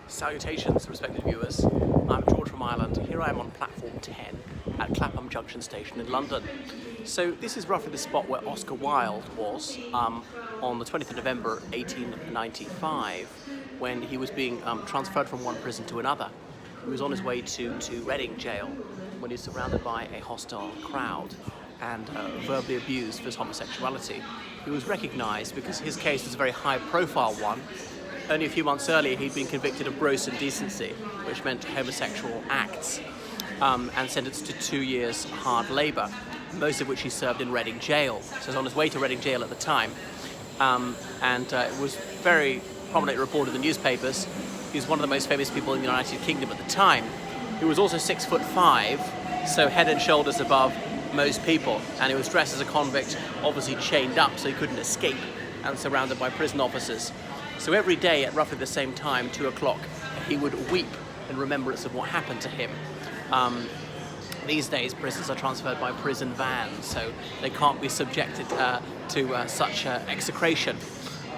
Salutations, respected viewers. I'm George from Ireland. Here I am on platform 10 at Clapham Junction Station in London. So this is roughly the spot where Oscar Wilde was on the 20th of November 1895 when he was being transferred from one prison to another. He was on his way to Reading Jail when he was surrounded by a hostile crowd and verbally abused for his homosexuality. He was recognised because his case was a very high-profile one. Only a few months earlier, he'd been convicted of gross indecency, which meant homosexual acts, and sentenced to 2 years hard labour, most of which he served in Reading Jail. So he was on his way to Reading Jail at the time, and it was very prominently reported in the newspapers. He was one of the most famous people in the United Kingdom at the time. He was also 6'5", so head and shoulders above most people, and he was dressed as a convict, obviously chained up so he couldn't escape, and surrounded by prison officers. So every day at roughly the same time, 2 o'clock, he would weep in remembrance of what happened to him. These days, prisoners are transferred by prison vans, so they can't be subjected to such execration.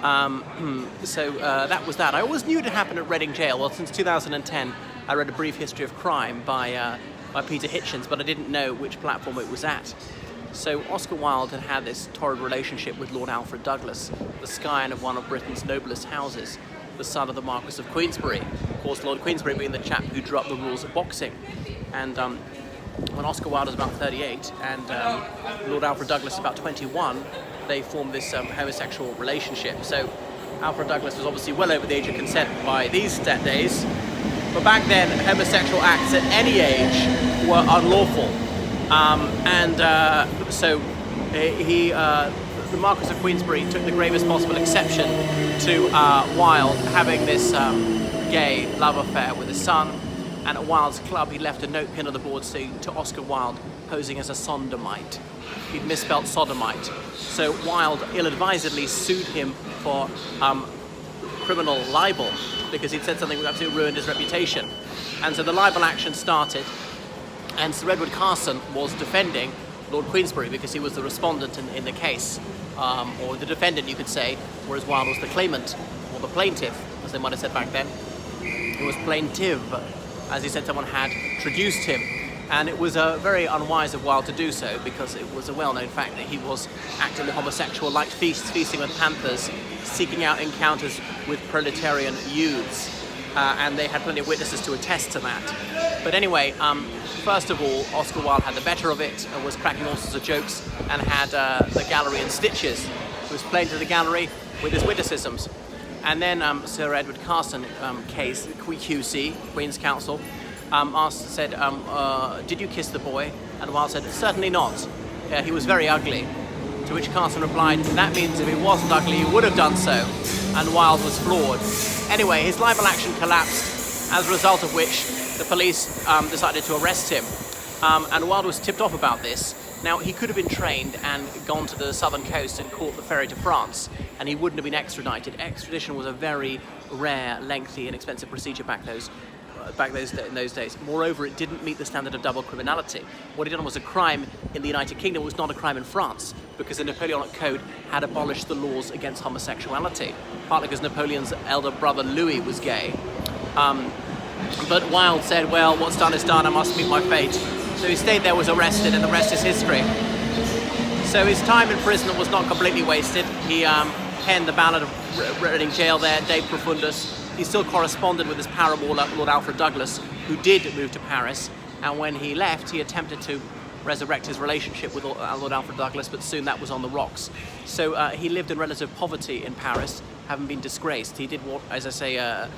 That was that. I always knew it had happened at Reading Jail. Well, since 2010, I read A Brief History of Crime by Peter Hitchens, but I didn't know which platform it was at. So Oscar Wilde had had this torrid relationship with Lord Alfred Douglas, the scion of one of Britain's noblest houses, the son of the Marquis of Queensberry. Of course, Lord Queensberry being the chap who drew up the rules of boxing. And when Oscar Wilde was about 38 and Lord Alfred Douglas about 21, they formed this homosexual relationship. So Alfred Douglas was obviously well over the age of consent by these days, but back then homosexual acts at any age were unlawful. The Marquis of Queensberry took the gravest possible exception to Wilde having this gay love affair with his son, and at Wilde's club he left a note pinned on the board saying to Oscar Wilde, posing as a sodomite. He'd misspelt sodomite. So Wilde ill-advisedly sued him for criminal libel because he'd said something that absolutely ruined his reputation. And so the libel action started, and Sir Edward Carson was defending Lord Queensberry because he was the respondent in the case, or the defendant, you could say, whereas Wilde was the claimant, or the plaintiff, as they might have said back then. It was plaintive, as he said someone had traduced him. And it was very unwise of Wilde to do so, because it was a well-known fact that he was actively homosexual, liked feasting with panthers, seeking out encounters with proletarian youths. And they had plenty of witnesses to attest to that. But anyway, first of all, Oscar Wilde had the better of it and was cracking all sorts of jokes and had the gallery in stitches. He was playing to the gallery with his witticisms. And then Sir Edward Carson case, QC, Queen's Counsel, said, did you kiss the boy? And Wilde said, certainly not. He was very ugly. To which Carson replied, that means if he wasn't ugly, he would have done so. And Wilde was floored. Anyway, his libel action collapsed, as a result of which the police decided to arrest him. And Wilde was tipped off about this. Now, he could have been trained and gone to the southern coast and caught the ferry to France, and he wouldn't have been extradited. Extradition was a very rare, lengthy, and expensive procedure in those days. Moreover, it didn't meet the standard of double criminality. What he'd done was a crime in the United Kingdom. It was not a crime in France, because the Napoleonic Code had abolished the laws against homosexuality, partly because Napoleon's elder brother Louis was gay. But Wilde said, well, what's done is done, I must meet my fate. So he stayed there, was arrested, and the rest is history. So his time in prison was not completely wasted. He penned the Ballad of Reading Jail there, De Profundis. He still corresponded with his paramour, Lord Alfred Douglas, who did move to Paris, and when he left, he attempted to resurrect his relationship with Lord Alfred Douglas, but soon that was on the rocks. So he lived in relative poverty in Paris, having been disgraced. He did what, as I say, a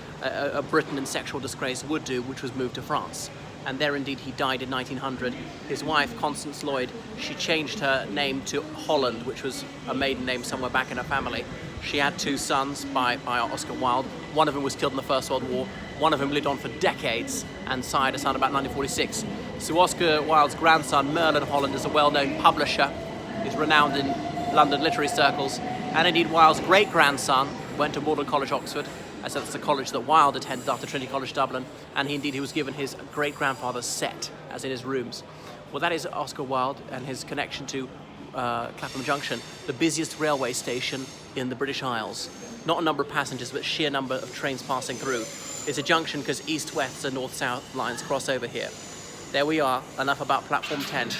Briton in sexual disgrace would do, which was move to France. And there indeed he died in 1900. His wife, Constance Lloyd, she changed her name to Holland, which was a maiden name somewhere back in her family. She had 2 sons by Oscar Wilde. One of them was killed in the First World War. One of them lived on for decades and sired a son about 1946. So Oscar Wilde's grandson, Merlin Holland, is a well-known publisher. He's renowned in London literary circles. And indeed, Wilde's great-grandson went to Magdalen College, Oxford. I said that's the college that Wilde attended after Trinity College, Dublin. And he was given his great-grandfather's set, as in his rooms. Well, that is Oscar Wilde and his connection to Clapham Junction, the busiest railway station in the British Isles. Not a number of passengers, but sheer number of trains passing through. It's a junction because east-west and north-south lines cross over here. There we are, enough about platform 10.